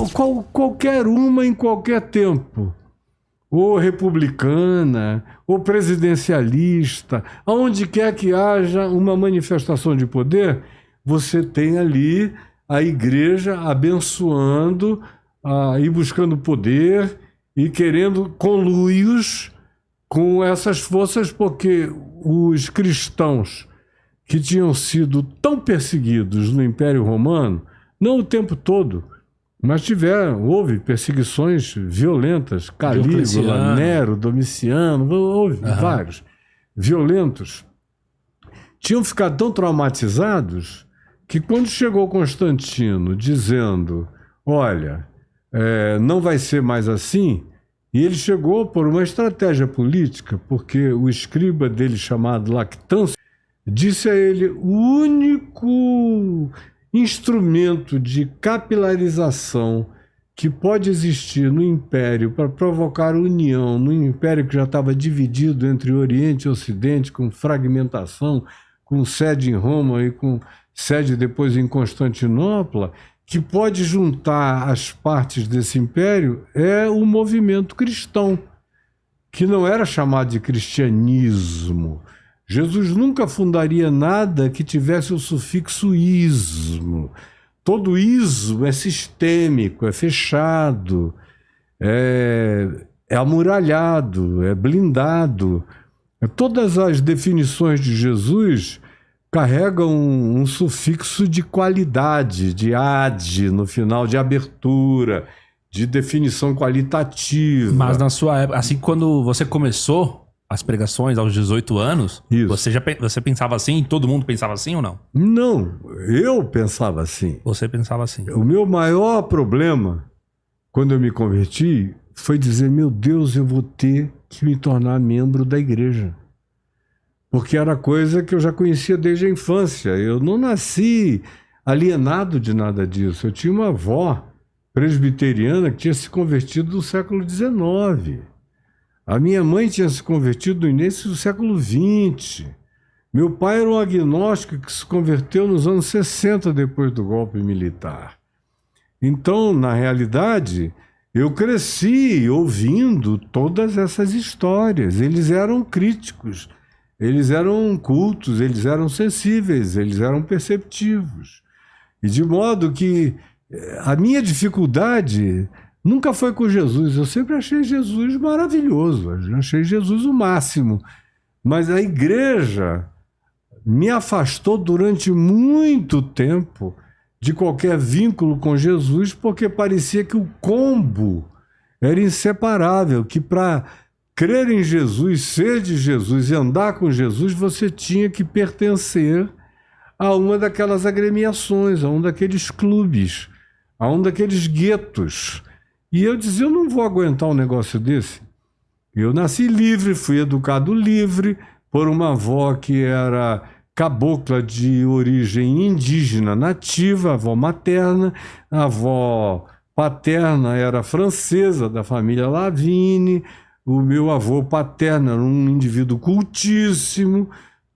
qualquer uma em qualquer tempo, ou republicana, ou presidencialista, aonde quer que haja uma manifestação de poder, você tem ali a igreja abençoando e buscando poder e querendo conluios com essas forças, porque os cristãos que tinham sido tão perseguidos no Império Romano, não o tempo todo, mas houve perseguições violentas, Calígula, Nero, Domiciano, houve vários, violentos. Tinham ficado tão traumatizados que quando chegou Constantino dizendo, olha, não vai ser mais assim, e ele chegou por uma estratégia política, porque o escriba dele chamado Lactâncio disse a ele, o único instrumento de capilarização que pode existir no Império para provocar união, no Império que já estava dividido entre Oriente e Ocidente, com fragmentação, com sede em Roma e com sede depois em Constantinopla, que pode juntar as partes desse império, é o movimento cristão, que não era chamado de cristianismo. Jesus nunca fundaria nada que tivesse o sufixo ismo. Todo ismo é sistêmico, é fechado, é amuralhado, é blindado. Todas as definições de Jesus carregam um sufixo de qualidade, de ad no final, de abertura, de definição qualitativa. Mas na sua época, assim, quando você começou as pregações aos 18 anos, você pensava assim? Todo mundo pensava assim ou não? Não, eu pensava assim. Você pensava assim. O meu maior problema, quando eu me converti, foi dizer, meu Deus, eu vou ter que me tornar membro da igreja. Porque era coisa que eu já conhecia desde a infância. Eu não nasci alienado de nada disso. Eu tinha uma avó presbiteriana que tinha se convertido no século XIX. A minha mãe tinha se convertido no início do século XX. Meu pai era um agnóstico que se converteu nos anos 60, depois do golpe militar. Então, na realidade, eu cresci ouvindo todas essas histórias. Eles eram críticos, eles eram cultos, eles eram sensíveis, eles eram perceptivos. E de modo que a minha dificuldade nunca foi com Jesus. Eu sempre achei Jesus maravilhoso, eu achei Jesus o máximo. Mas a igreja me afastou durante muito tempo de qualquer vínculo com Jesus, porque parecia que o combo era inseparável, que para crer em Jesus, ser de Jesus e andar com Jesus, você tinha que pertencer a uma daquelas agremiações, a um daqueles clubes, a um daqueles guetos. E eu dizia, eu não vou aguentar um negócio desse. Eu nasci livre, fui educado livre por uma avó que era cabocla de origem indígena nativa, avó materna, a avó paterna era francesa, da família Lavigne, o meu avô paterno era um indivíduo cultíssimo,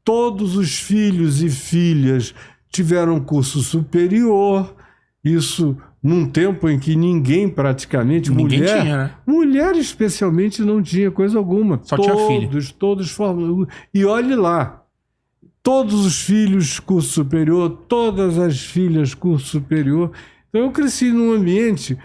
todos os filhos e filhas tiveram curso superior, isso num tempo em que ninguém praticamente, ninguém tinha, né? Mulher especialmente não tinha coisa alguma. Só tinha filho. Todos formados. E olhe lá, todos os filhos curso superior, todas as filhas curso superior. Então eu cresci num ambiente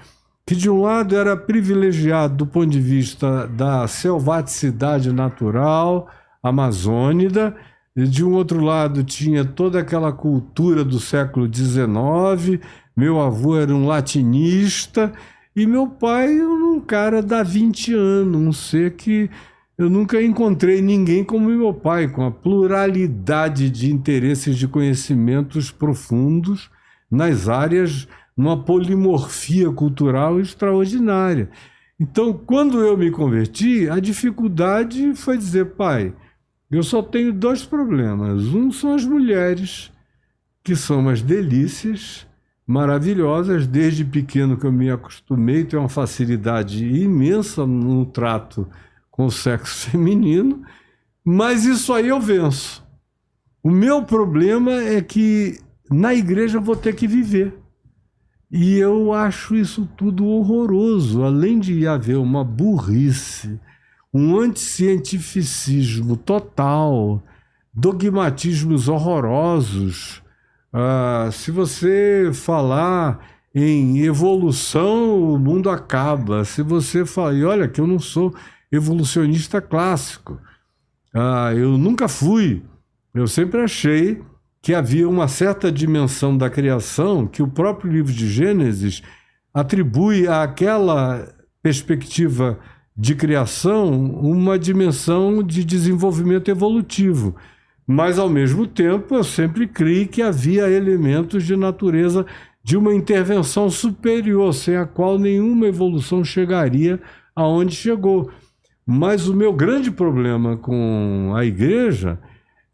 que de um lado era privilegiado do ponto de vista da selvaticidade natural amazônida, e de um outro lado tinha toda aquela cultura do século XIX, meu avô era um latinista, e meu pai era um cara da 20 anos, um ser que eu nunca encontrei ninguém como meu pai, com a pluralidade de interesses, de conhecimentos profundos nas áreas, numa polimorfia cultural extraordinária. Então, quando eu me converti, a dificuldade foi dizer, pai, eu só tenho dois problemas. Um são as mulheres, que são umas delícias maravilhosas. Desde pequeno que eu me acostumei, tenho uma facilidade imensa no trato com o sexo feminino, mas isso aí eu venço. O meu problema é que na igreja eu vou ter que viver. E eu acho isso tudo horroroso, além de haver uma burrice, um anticientificismo total, dogmatismos horrorosos. Se você falar em evolução, o mundo acaba. Se você falar, e olha que eu não sou evolucionista clássico, eu nunca fui, eu sempre achei que havia uma certa dimensão da criação que o próprio livro de Gênesis atribui àquela perspectiva de criação uma dimensão de desenvolvimento evolutivo. Mas, ao mesmo tempo, eu sempre criei que havia elementos de natureza de uma intervenção superior, sem a qual nenhuma evolução chegaria aonde chegou. Mas o meu grande problema com a igreja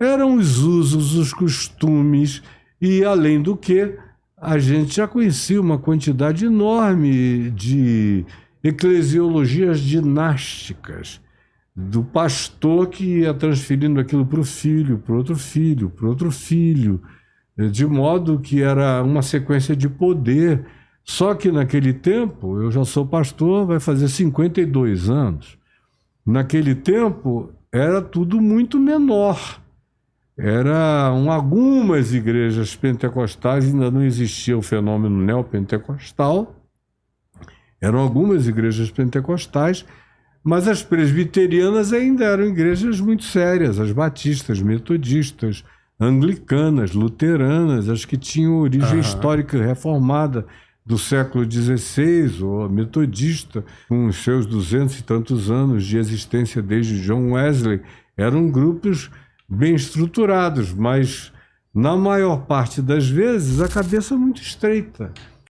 eram os usos, os costumes e, além do que, a gente já conhecia uma quantidade enorme de eclesiologias dinásticas, do pastor que ia transferindo aquilo para o filho, para outro filho, para outro filho, de modo que era uma sequência de poder. Só que naquele tempo, eu já sou pastor, vai fazer 52 anos, naquele tempo era tudo muito menor. Eram algumas igrejas pentecostais, ainda não existia o fenômeno neopentecostal, eram algumas igrejas pentecostais, mas as presbiterianas ainda eram igrejas muito sérias, as batistas, metodistas, anglicanas, luteranas, as que tinham origem histórica reformada do século XVI, ou a metodista, com os seus 200 e tantos anos de existência desde John Wesley, eram grupos bem estruturados, mas na maior parte das vezes a cabeça muito estreita.